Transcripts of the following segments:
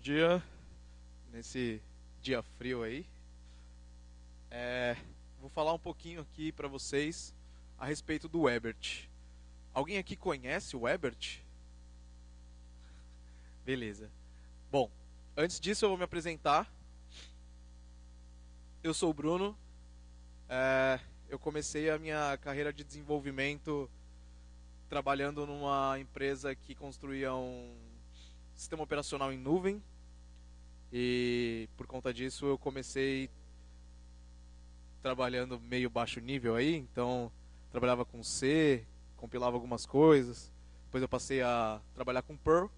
dia, nesse dia frio aí. Vou falar um pouquinho aqui para vocês a respeito do Ebert. Alguém aqui conhece o Ebert? Beleza. Bom, antes disso eu vou me apresentar. Eu sou o Bruno. Eu comecei a minha carreira de desenvolvimento trabalhando numa empresa que construía um sistema operacional em nuvem. E por conta disso eu comecei trabalhando meio baixo nível aí, então trabalhava com C, compilava algumas coisas. Depois eu passei a trabalhar com Perl.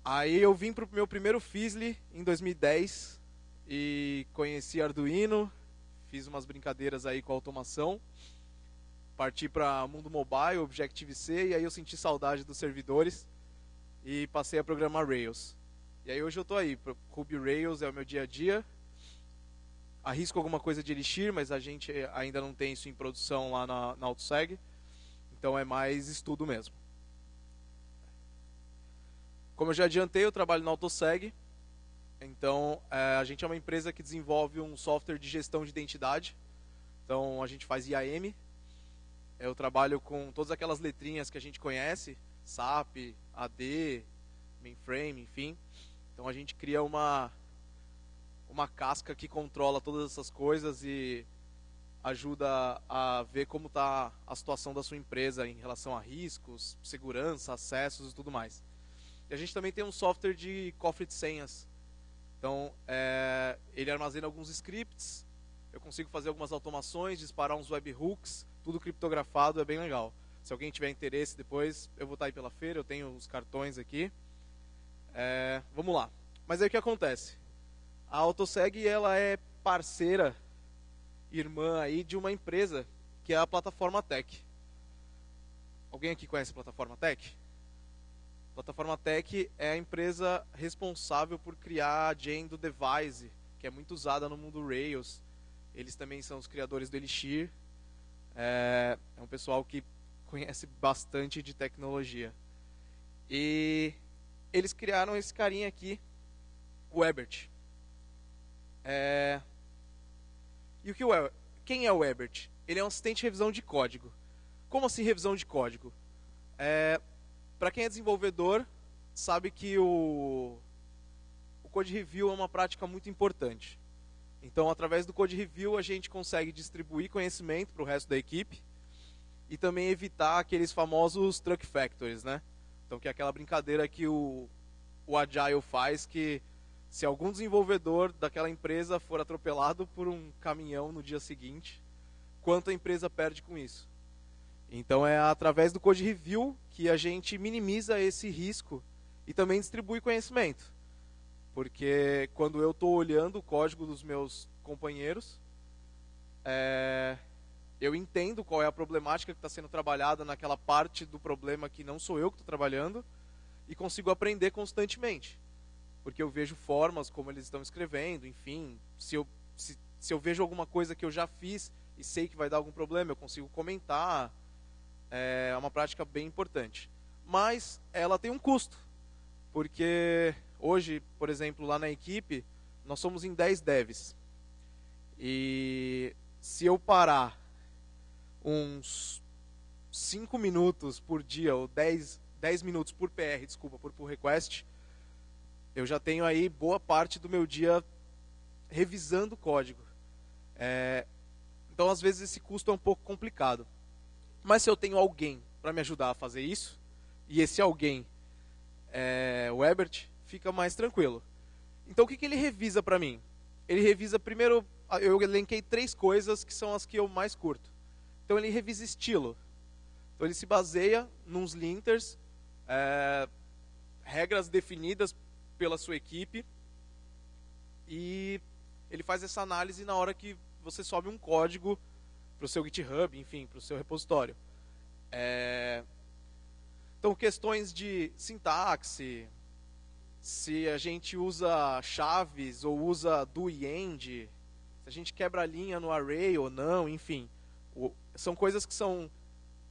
Aí eu vim para o meu primeiro Fizzly em 2010 e conheci Arduino, fiz umas brincadeiras aí com a automação. Parti para mundo mobile, Objective-C, e aí eu senti saudade dos servidores e passei a programar Rails. E aí hoje eu estou aí, Ruby Rails é o meu dia a dia. Arrisco alguma coisa de Elixir, mas a gente ainda não tem isso em produção lá na AutoSeg. Então é mais estudo mesmo. Como eu já adiantei, eu trabalho na AutoSeg. Então a gente é uma empresa que desenvolve um software de gestão de identidade. Então a gente faz IAM. Eu trabalho com todas aquelas letrinhas que a gente conhece, SAP, AD, mainframe, enfim. Então a gente cria uma casca que controla todas essas coisas e ajuda a ver como está a situação da sua empresa em relação a riscos, segurança, acessos e tudo mais. E a gente também tem um software de cofre de senhas. Então ele armazena alguns scripts, eu consigo fazer algumas automações, disparar uns webhooks, tudo criptografado, é bem legal. Se alguém tiver interesse depois, eu vou estar aí pela feira, eu tenho os cartões aqui. Vamos lá. Mas aí o que acontece? A AutoSeg ela é parceira, irmã aí de uma empresa que é a Plataforma Tech. Alguém aqui conhece a Plataforma Tech? A Plataforma Tech é a empresa responsável por criar a Gen do Device, que é muito usada no mundo Rails. Eles também são os criadores do Elixir. É um pessoal que conhece bastante de tecnologia. E eles criaram esse carinha aqui, o Ebert. E quem é o Ebert? Ele é um assistente de revisão de código. Como assim revisão de código? Para quem é desenvolvedor, sabe que o Code Review é uma prática muito importante. Então, através do Code Review, a gente consegue distribuir conhecimento para o resto da equipe e também evitar aqueles famosos Truck Factories, né? Então, que é aquela brincadeira que o Agile faz, que se algum desenvolvedor daquela empresa for atropelado por um caminhão no dia seguinte, quanto a empresa perde com isso? Então, é através do Code Review que a gente minimiza esse risco e também distribui conhecimento. Porque quando eu estou olhando o código dos meus companheiros, eu entendo qual é a problemática que está sendo trabalhada naquela parte do problema que não sou eu que estou trabalhando e consigo aprender constantemente. Porque eu vejo formas como eles estão escrevendo, enfim, se eu vejo alguma coisa que eu já fiz e sei que vai dar algum problema, eu consigo comentar. É uma prática bem importante. Mas ela tem um custo, porque hoje, por exemplo, lá na equipe, nós somos em 10 devs. E se eu parar uns 5 minutos por dia, ou 10 minutos por PR, desculpa, por pull request, eu já tenho aí boa parte do meu dia revisando o código. Então, às vezes, esse custo é um pouco complicado. Mas se eu tenho alguém para me ajudar a fazer isso, e esse alguém o Ebert, fica mais tranquilo. Então o que ele revisa para mim? Ele revisa primeiro, eu elenquei 3 coisas que são as que eu mais curto. Então ele revisa estilo. Então ele se baseia nos linters, regras definidas pela sua equipe, e ele faz essa análise na hora que você sobe um código para o seu GitHub, enfim, para o seu repositório. Então, questões de sintaxe, se a gente usa chaves ou usa do e end, se a gente quebra a linha no array ou não, enfim. São coisas que são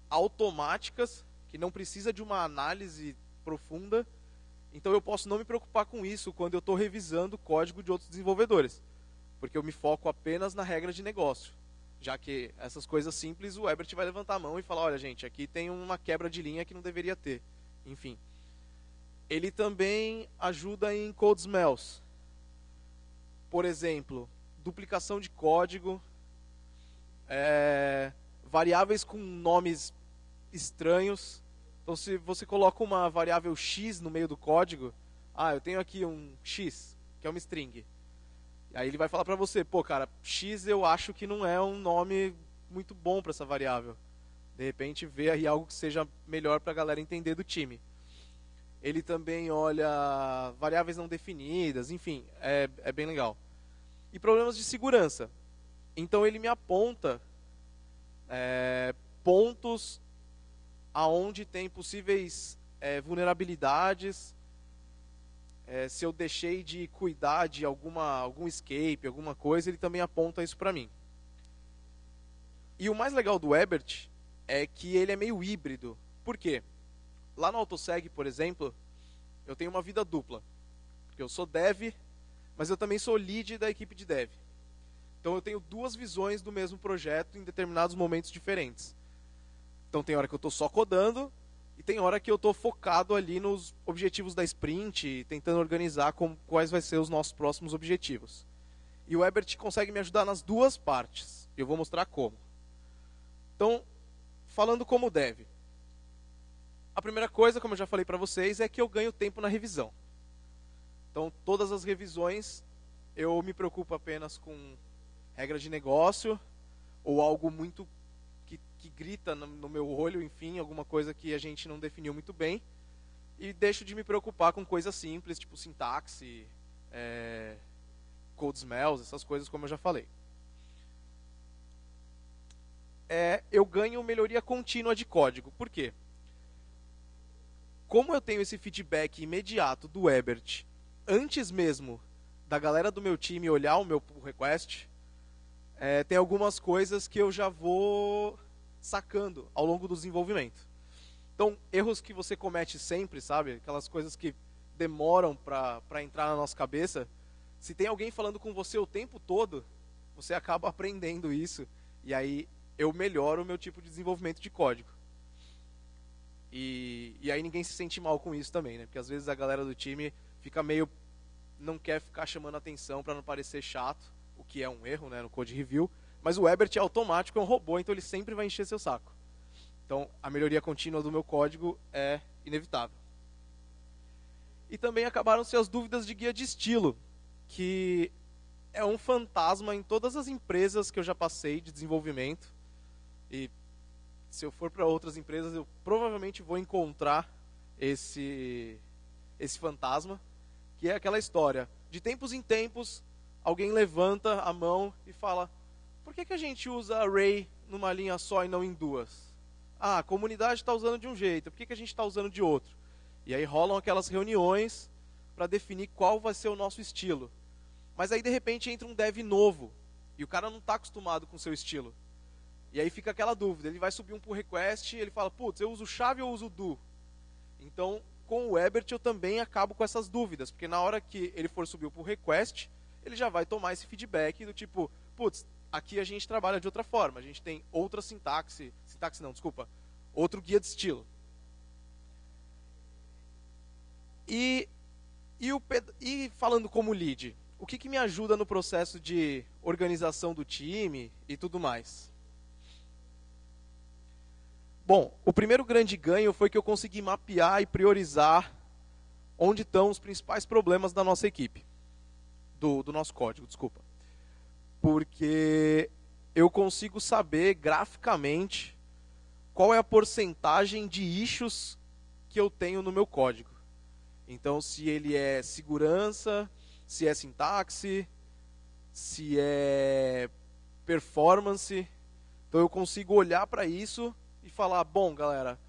automáticas, que não precisa de uma análise profunda Então eu posso não me preocupar com isso quando eu estou revisando o código de outros desenvolvedores, porque eu me foco apenas na regra de negócio. Já que essas coisas simples, o Ebert vai levantar a mão e falar, olha gente, aqui tem uma quebra de linha que não deveria ter. Enfim. Ele também ajuda em code smells. Por exemplo, duplicação de código, variáveis com nomes estranhos. Então se você coloca uma variável x no meio do código, eu tenho aqui um x, que é uma string. Aí ele vai falar para você, pô cara, x eu acho que não é um nome muito bom para essa variável. De repente vê aí algo que seja melhor para a galera entender do time. Ele também olha variáveis não definidas, enfim, é bem legal. E problemas de segurança. Então ele me aponta pontos aonde tem possíveis vulnerabilidades, se eu deixei de cuidar de algum escape, alguma coisa, ele também aponta isso para mim. E o mais legal do Ebert é que ele é meio híbrido. Por quê? Lá no AutoSeg, por exemplo, eu tenho uma vida dupla. Porque eu sou dev, mas eu também sou lead da equipe de dev. Então eu tenho duas visões do mesmo projeto em determinados momentos diferentes. Então tem hora que eu estou só codando e tem hora que eu estou focado ali nos objetivos da sprint, tentando organizar quais vai ser os nossos próximos objetivos. E o Ebert consegue me ajudar nas duas partes. Eu vou mostrar como. Então, falando como dev. A primeira coisa, como eu já falei para vocês, é que eu ganho tempo na revisão. Então, todas as revisões, eu me preocupo apenas com regra de negócio, ou algo muito que grita no meu olho, enfim, alguma coisa que a gente não definiu muito bem, e deixo de me preocupar com coisas simples, tipo sintaxe, code smells, essas coisas como eu já falei. Eu ganho melhoria contínua de código. Por quê? Como eu tenho esse feedback imediato do Ebert, antes mesmo da galera do meu time olhar o meu pull request, tem algumas coisas que eu já vou sacando ao longo do desenvolvimento. Então, erros que você comete sempre, sabe? Aquelas coisas que demoram para entrar na nossa cabeça. Se tem alguém falando com você o tempo todo, você acaba aprendendo isso. E aí eu melhoro o meu tipo de desenvolvimento de código. E aí ninguém se sente mal com isso também, né? Porque às vezes a galera do time fica meio... não quer ficar chamando atenção para não parecer chato, o que é um erro, né, no code review. Mas o Ebert é automático, é um robô, então ele sempre vai encher seu saco. Então a melhoria contínua do meu código é inevitável. E também acabaram-se as dúvidas de guia de estilo, que é um fantasma em todas as empresas que eu já passei de desenvolvimento. E se eu for para outras empresas, eu provavelmente vou encontrar esse fantasma, que é aquela história. De tempos em tempos, alguém levanta a mão e fala: por que a gente usa array numa linha só e não em duas? A comunidade está usando de um jeito, por que a gente está usando de outro? E aí rolam aquelas reuniões para definir qual vai ser o nosso estilo. Mas aí de repente entra um dev novo, e o cara não está acostumado com o seu estilo. E aí fica aquela dúvida, ele vai subir um pull request e ele fala, putz, eu uso chave ou uso do? Então, com o Ebert eu também acabo com essas dúvidas, porque na hora que ele for subir o pull request, ele já vai tomar esse feedback do tipo, putz, aqui a gente trabalha de outra forma, a gente tem outra outro guia de estilo. E falando como lead, o que me ajuda no processo de organização do time e tudo mais? Bom, o primeiro grande ganho foi que eu consegui mapear e priorizar onde estão os principais problemas da nossa equipe. Do nosso código, desculpa. Porque eu consigo saber graficamente qual é a porcentagem de issues que eu tenho no meu código. Então, se ele é segurança, se é sintaxe, se é performance. Então, eu consigo olhar para isso e falar, bom, galera,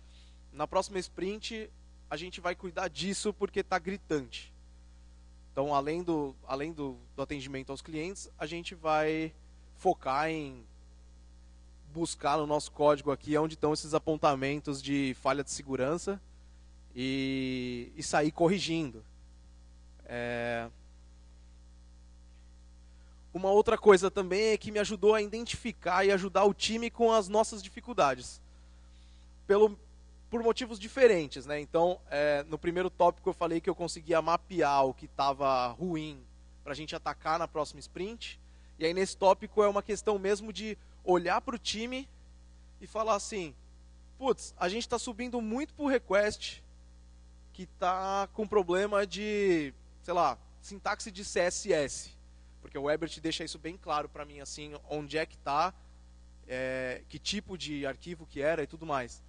na próxima sprint a gente vai cuidar disso porque está gritante. Então, além do atendimento aos clientes, a gente vai focar em buscar no nosso código aqui onde estão esses apontamentos de falha de segurança e sair corrigindo. Uma outra coisa também é que me ajudou a identificar e ajudar o time com as nossas dificuldades. Por motivos diferentes, né? Então, no primeiro tópico eu falei que eu conseguia mapear o que estava ruim para a gente atacar na próxima sprint. E aí nesse tópico é uma questão mesmo de olhar para o time e falar assim, putz, a gente está subindo muito por request que está com problema de, sei lá, sintaxe de CSS. Porque o Ebert deixa isso bem claro para mim, assim, onde é que está, que tipo de arquivo que era e tudo mais.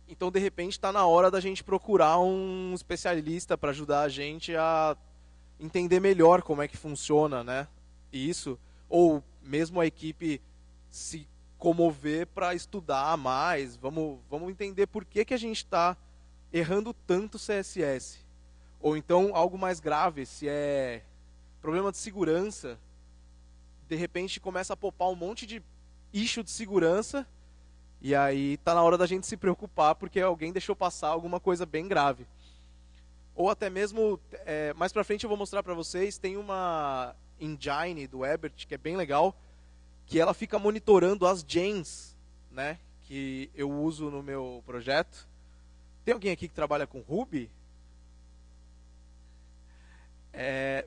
Então, de repente, está na hora da gente procurar um especialista para ajudar a gente a entender melhor como é que funciona, né? Isso. Ou mesmo a equipe se comover para estudar mais. Vamos entender por que a gente está errando tanto CSS. Ou então, algo mais grave, se é problema de segurança, de repente começa a popar um monte de issue de segurança. E aí está na hora da gente se preocupar porque alguém deixou passar alguma coisa bem grave. Ou até mesmo, mais para frente eu vou mostrar para vocês, tem uma engine do Ebert que é bem legal, que ela fica monitorando as gens, né, que eu uso no meu projeto. Tem alguém aqui que trabalha com Ruby?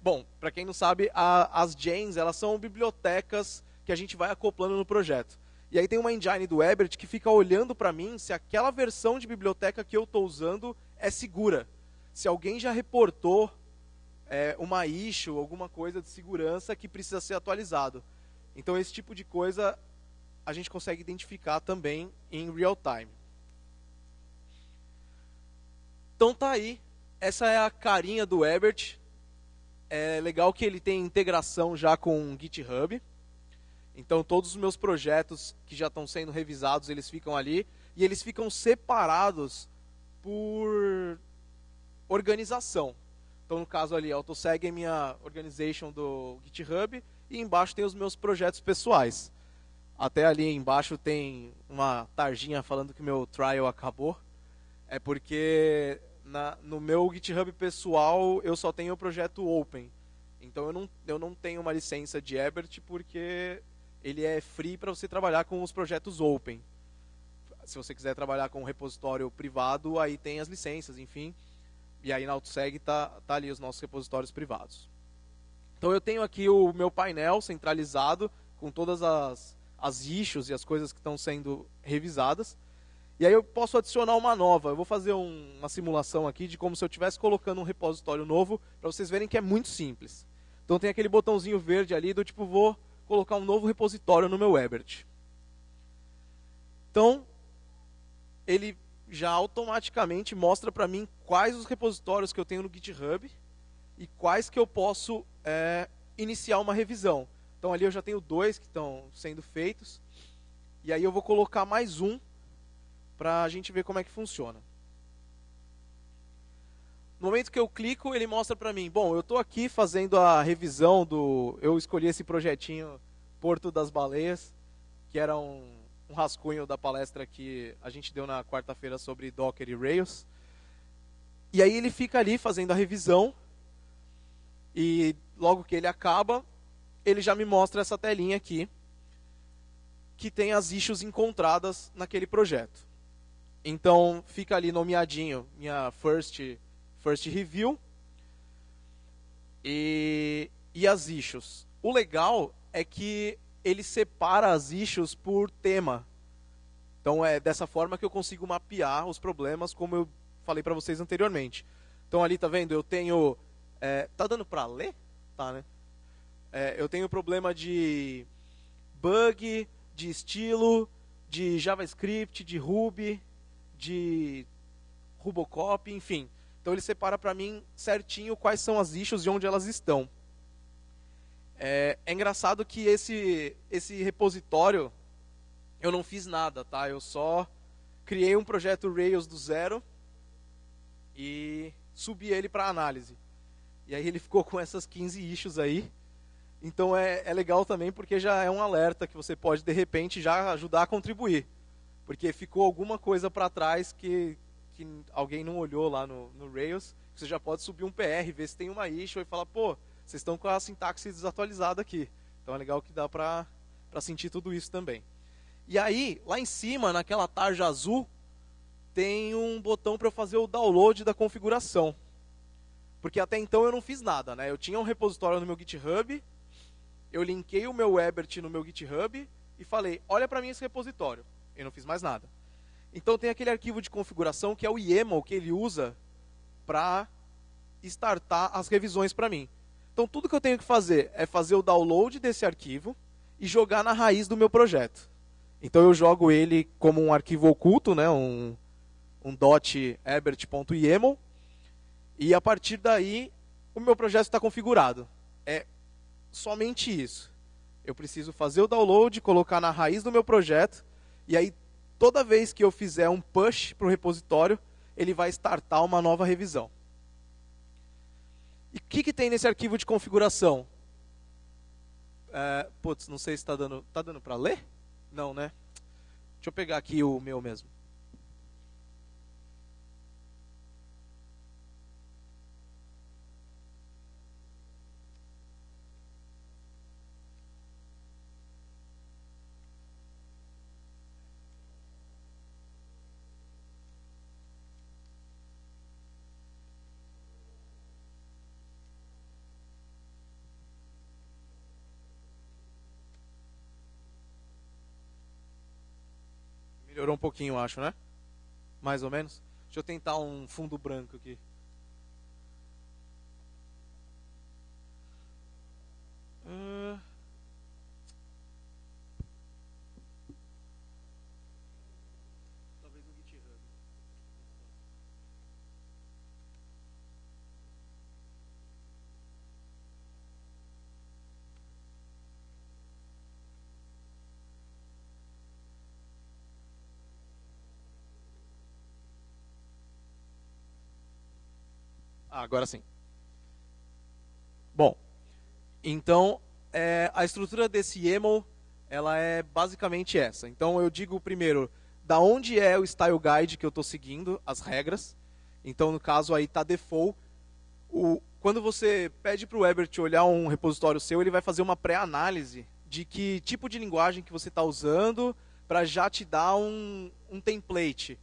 Bom, para quem não sabe, as gens elas são bibliotecas que a gente vai acoplando no projeto. E aí tem uma engine do Ebert que fica olhando para mim se aquela versão de biblioteca que eu estou usando é segura. Se alguém já reportou uma issue, alguma coisa de segurança que precisa ser atualizado. Então esse tipo de coisa a gente consegue identificar também em real time. Então tá aí, essa é a carinha do Ebert. É legal que ele tem integração já com o GitHub. Então, todos os meus projetos que já estão sendo revisados, eles ficam ali. E eles ficam separados por organização. Então, no caso ali, a AutoSeg é minha organization do GitHub. E embaixo tem os meus projetos pessoais. Até ali embaixo tem uma tarjinha falando que meu trial acabou. É porque no meu GitHub pessoal eu só tenho o projeto Open. Então, eu não tenho uma licença de Ebert porque ele é free para você trabalhar com os projetos open. Se você quiser trabalhar com um repositório privado, aí tem as licenças, enfim. E aí na AutoSeg tá ali os nossos repositórios privados. Então eu tenho aqui o meu painel centralizado com todas as issues e as coisas que estão sendo revisadas. E aí eu posso adicionar uma nova. Eu vou fazer uma simulação aqui de como se eu estivesse colocando um repositório novo, para vocês verem que é muito simples. Então tem aquele botãozinho verde ali do tipo, vou colocar um novo repositório no meu Ebert. Então, ele já automaticamente mostra para mim quais os repositórios que eu tenho no GitHub e quais que eu posso iniciar uma revisão. Então ali eu já tenho 2 que estão sendo feitos. E aí eu vou colocar mais um para a gente ver como é que funciona. No momento que eu clico, ele mostra para mim, bom, eu estou aqui fazendo a revisão eu escolhi esse projetinho Porto das Baleias, que era um rascunho da palestra que a gente deu na quarta-feira sobre Docker e Rails. E aí ele fica ali fazendo a revisão, e logo que ele acaba, ele já me mostra essa telinha aqui, que tem as issues encontradas naquele projeto. Então, fica ali nomeadinho, minha first review e as issues. O legal é que ele separa as issues por tema. Então é dessa forma que eu consigo mapear os problemas, como eu falei para vocês anteriormente. Então ali, tá vendo? Eu tenho... tá dando para ler? Tá, né? Eu tenho problema de bug, de estilo, de JavaScript, de Ruby, de Rubocop, enfim. Então ele separa para mim certinho quais são as issues e onde elas estão. É engraçado que esse repositório eu não fiz nada, tá? Eu só criei um projeto Rails do zero e subi ele para análise. E aí ele ficou com essas 15 issues aí. Então é legal também porque já é um alerta que você pode de repente já ajudar a contribuir. Porque ficou alguma coisa para trás que que alguém não olhou lá no Rails, você já pode subir um PR, ver se tem uma issue e falar, pô, vocês estão com a sintaxe desatualizada aqui. Então é legal que dá para sentir tudo isso também. E aí, lá em cima, naquela tarja azul, tem um botão para eu fazer o download da configuração. Porque até então eu não fiz nada, né? Eu tinha um repositório no meu GitHub, eu linkei o meu Ebert no meu GitHub e falei, olha para mim esse repositório. Eu não fiz mais nada. Então tem aquele arquivo de configuração que é o YAML que ele usa para startar as revisões para mim. Então tudo que eu tenho que fazer é fazer o download desse arquivo e jogar na raiz do meu projeto. Então eu jogo ele como um arquivo oculto, né, um .ebert.yaml, e a partir daí o meu projeto está configurado. É somente isso. Eu preciso fazer o download, colocar na raiz do meu projeto, e aí toda vez que eu fizer um push para o repositório, ele vai startar uma nova revisão. E o que tem nesse arquivo de configuração? Putz, não sei se está dando para ler? Não, né? Deixa eu pegar aqui o meu mesmo. Melhorou um pouquinho, eu acho, né? Mais ou menos. Deixa eu tentar um fundo branco aqui. Talvez no GitHub. Agora sim. Bom, então a estrutura desse YAML ela é basicamente essa. Então eu digo primeiro da onde é o style guide que eu estou seguindo, as regras. Então no caso aí está default. Quando você pede para o Ebert olhar um repositório seu, ele vai fazer uma pré-análise de que tipo de linguagem que você está usando para já te dar um template.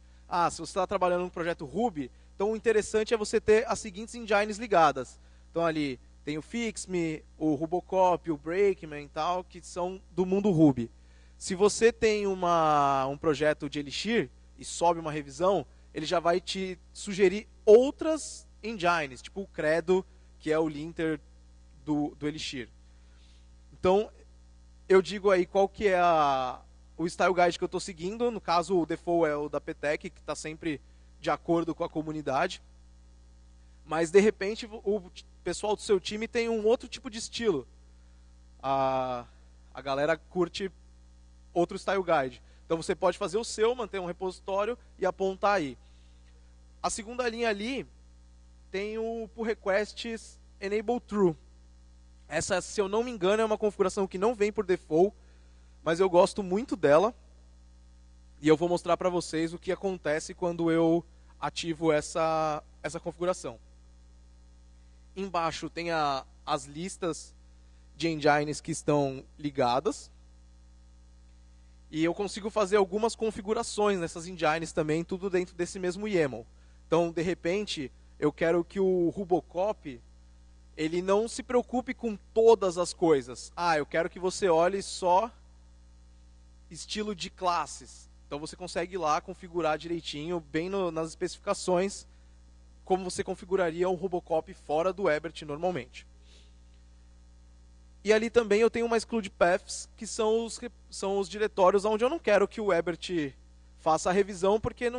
Se você está trabalhando num projeto Ruby, então o interessante é você ter as seguintes engines ligadas. Então ali tem o Fixme, o Rubocop, o Breakman e tal, que são do mundo Ruby. Se você tem um projeto de Elixir e sobe uma revisão, ele já vai te sugerir outras engines, tipo o Credo, que é o linter do Elixir. Então, eu digo aí qual que é o style guide que eu estou seguindo. No caso, o default é o da PTEC, que está sempre de acordo com a comunidade. Mas, de repente, o pessoal do seu time tem um outro tipo de estilo. A galera curte outro style guide. Então, você pode fazer o seu, manter um repositório e apontar aí. A segunda linha ali tem o pull requests enable true. Essa, se eu não me engano, é uma configuração que não vem por default, mas eu gosto muito dela. E eu vou mostrar para vocês o que acontece quando eu ativo essa configuração. Embaixo tem as listas de engines que estão ligadas. E eu consigo fazer algumas configurações nessas engines também, tudo dentro desse mesmo YAML. Então, de repente, eu quero que o Rubocop ele não se preocupe com todas as coisas. Eu quero que você olhe só estilo de classes. Então você consegue ir lá configurar direitinho, bem nas especificações, como você configuraria um Rubocop fora do Ebert normalmente. E ali também eu tenho uma exclude paths, que são os diretórios onde eu não quero que o Ebert faça a revisão, porque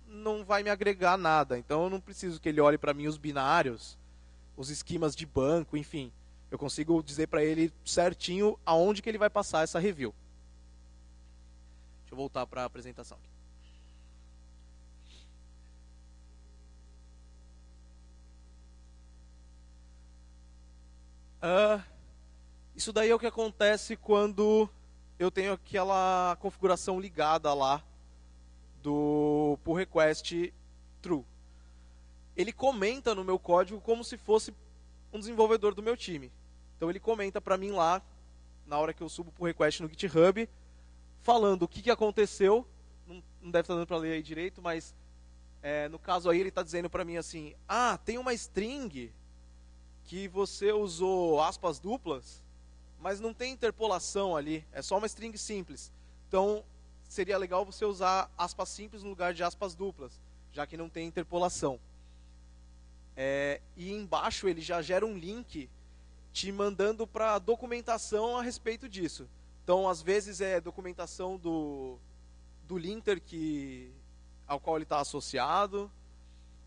não vai me agregar nada. Então eu não preciso que ele olhe para mim os binários, os esquemas de banco, enfim. Eu consigo dizer para ele certinho aonde que ele vai passar essa review. Deixa eu voltar para a apresentação aqui. Isso daí é o que acontece quando eu tenho aquela configuração ligada lá do pull request true. Ele comenta no meu código como se fosse um desenvolvedor do meu time. Então ele comenta para mim lá, na hora que eu subo pro request no GitHub, falando o que aconteceu. Não deve estar dando para ler aí direito, mas no caso aí ele está dizendo para mim assim, tem uma string que você usou aspas duplas, mas não tem interpolação ali, é só uma string simples. Então seria legal você usar aspas simples no lugar de aspas duplas, já que não tem interpolação. E embaixo ele já gera um link te mandando para documentação a respeito disso. Então, às vezes é documentação do linter ao qual ele está associado.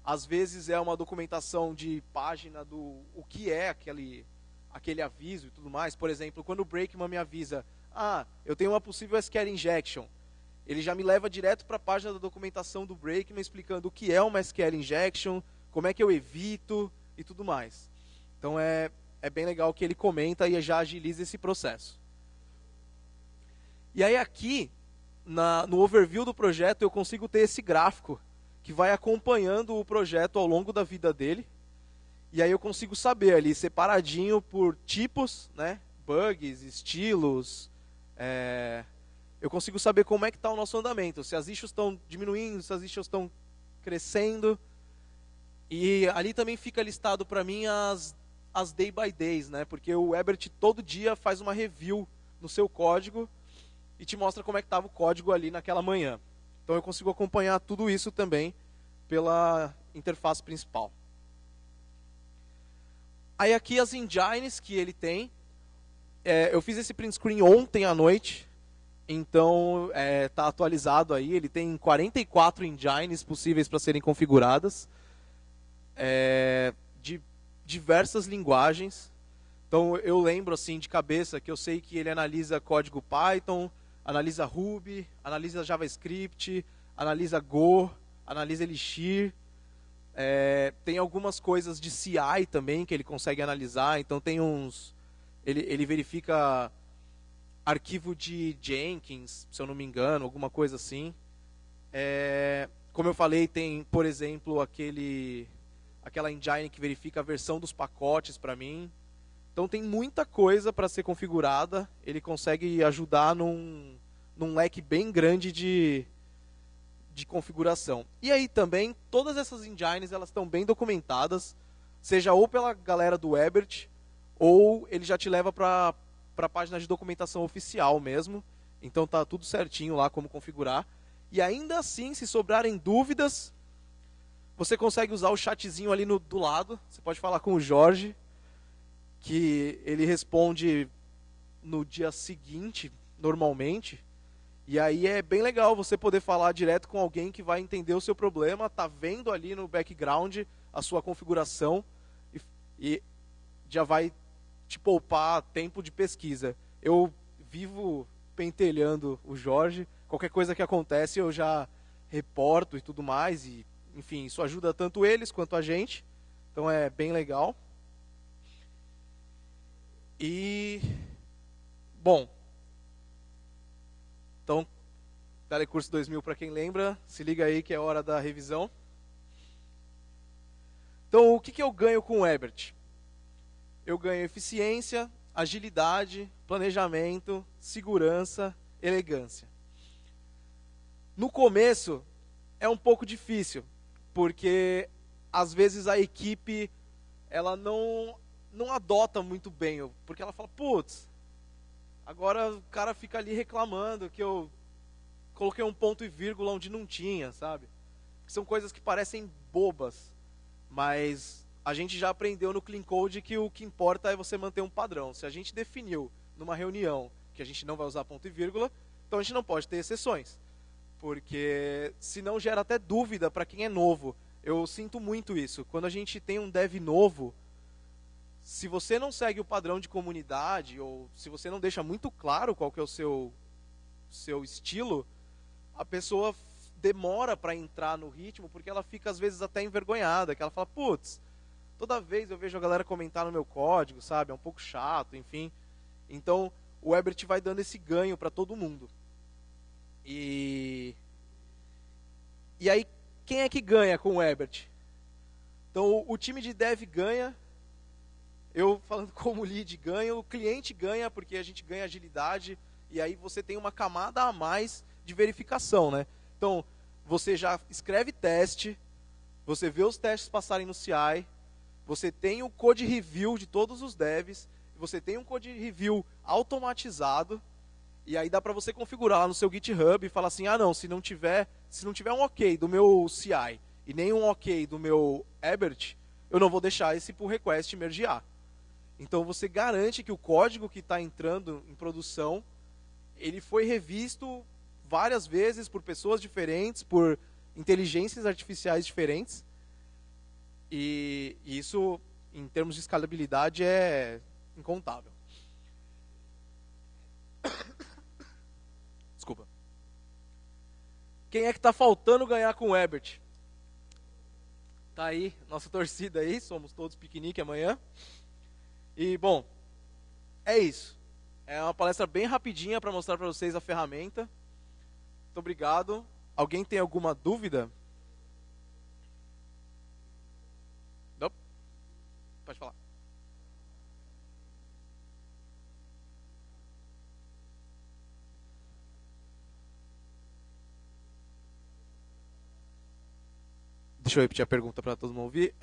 Às vezes é uma documentação de página do o que é aquele aviso e tudo mais. Por exemplo, quando o Brakeman me avisa, eu tenho uma possível SQL injection, ele já me leva direto para a página da documentação do Brakeman explicando o que é uma SQL injection, como é que eu evito e tudo mais. Então é bem legal que ele comenta e já agiliza esse processo. E aí aqui, no overview do projeto, eu consigo ter esse gráfico que vai acompanhando o projeto ao longo da vida dele. E aí eu consigo saber ali, separadinho por tipos, né? Bugs, estilos. Eu consigo saber como é que está o nosso andamento. Se as issues estão diminuindo, se as issues estão crescendo. E ali também fica listado para mim as day by days, né? Porque o Ebert todo dia faz uma review no seu código e te mostra como é que estava o código ali naquela manhã. Então eu consigo acompanhar tudo isso também pela interface principal. Aí aqui as engines que ele tem. Eu fiz esse print screen ontem à noite, então está atualizado aí. Ele tem 44 engines possíveis para serem configuradas. De diversas linguagens. Então eu lembro assim de cabeça que eu sei que ele analisa código Python, analisa Ruby, analisa JavaScript, analisa Go, analisa Elixir. Tem algumas coisas de CI também que ele consegue analisar. Então tem uns... Ele verifica arquivo de Jenkins, se eu não me engano, alguma coisa assim. Como eu falei, tem, por exemplo, aquela engine que verifica a versão dos pacotes para mim. Então tem muita coisa para ser configurada. Ele consegue ajudar num leque bem grande de configuração. E aí também, todas essas engines elas estão bem documentadas, seja ou pela galera do Ebert, ou ele já te leva para a página de documentação oficial mesmo. Então tá tudo certinho lá como configurar. E ainda assim, se sobrarem dúvidas, você consegue usar o chatzinho ali do lado. Você pode falar com o Jorge, que ele responde no dia seguinte, normalmente. E aí é bem legal você poder falar direto com alguém que vai entender o seu problema, tá vendo ali no background a sua configuração e já vai te poupar tempo de pesquisa. Eu vivo pentelhando o Jorge. Qualquer coisa que acontece eu já reporto e tudo mais. E, enfim, isso ajuda tanto eles quanto a gente. Então é bem legal. E, bom, então, Telecurso 2000 para quem lembra, se liga aí que é hora da revisão. Então, o que eu ganho com o Ebert? Eu ganho eficiência, agilidade, planejamento, segurança, elegância. No começo é um pouco difícil, porque às vezes a equipe ela não adota muito bem, porque ela fala, putz, agora o cara fica ali reclamando que eu coloquei um ponto e vírgula onde não tinha, sabe? São coisas que parecem bobas, mas a gente já aprendeu no Clean Code que o que importa é você manter um padrão. Se a gente definiu numa reunião que a gente não vai usar ponto e vírgula, então a gente não pode ter exceções. Porque senão gera até dúvida para quem é novo. Eu sinto muito isso. Quando a gente tem um dev novo, se você não segue o padrão de comunidade, ou se você não deixa muito claro qual que é o seu estilo, a pessoa demora para entrar no ritmo, porque ela fica às vezes até envergonhada, que ela fala, putz, toda vez eu vejo a galera comentar no meu código, sabe? É um pouco chato, enfim. Então, o Ebert vai dando esse ganho para todo mundo. E aí, quem é que ganha com o Ebert? Então, o time de dev ganha, eu falando como lead ganho, o cliente ganha porque a gente ganha agilidade e aí você tem uma camada a mais de verificação, né? Então, você já escreve teste, você vê os testes passarem no CI, você tem o code review de todos os devs, você tem um code review automatizado e aí dá para você configurar lá no seu GitHub e falar assim, ah não, se não tiver um ok do meu CI e nem um ok do meu Ebert, eu não vou deixar esse pull request mergear. Então você garante que o código que está entrando em produção, ele foi revisto várias vezes por pessoas diferentes, por inteligências artificiais diferentes. E isso, em termos de escalabilidade, é incontável. Desculpa. Quem é que está faltando ganhar com o Ebert? Tá aí, nossa torcida aí, somos todos piquenique amanhã. E, bom, é isso. É uma palestra bem rapidinha para mostrar para vocês a ferramenta. Muito obrigado. Alguém tem alguma dúvida? Não? Pode falar. Deixa eu repetir a pergunta para todo mundo ouvir.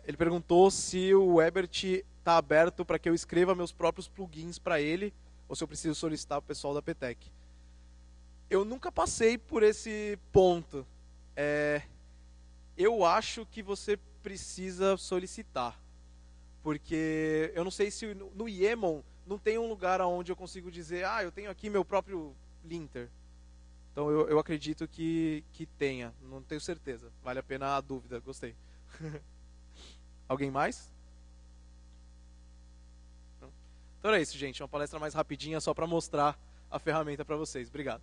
Ele perguntou se o Ebert está aberto para que eu escreva meus próprios plugins para ele, ou se eu preciso solicitar para o pessoal da Petec. Eu nunca passei por esse ponto. Eu acho que você precisa solicitar. Porque eu não sei se no Yemon não tem um lugar onde eu consigo dizer, eu tenho aqui meu próprio linter. Então eu acredito que tenha, não tenho certeza. Vale a pena a dúvida, gostei. Alguém mais? Então era isso, gente. Uma palestra mais rapidinha só para mostrar a ferramenta para vocês. Obrigado.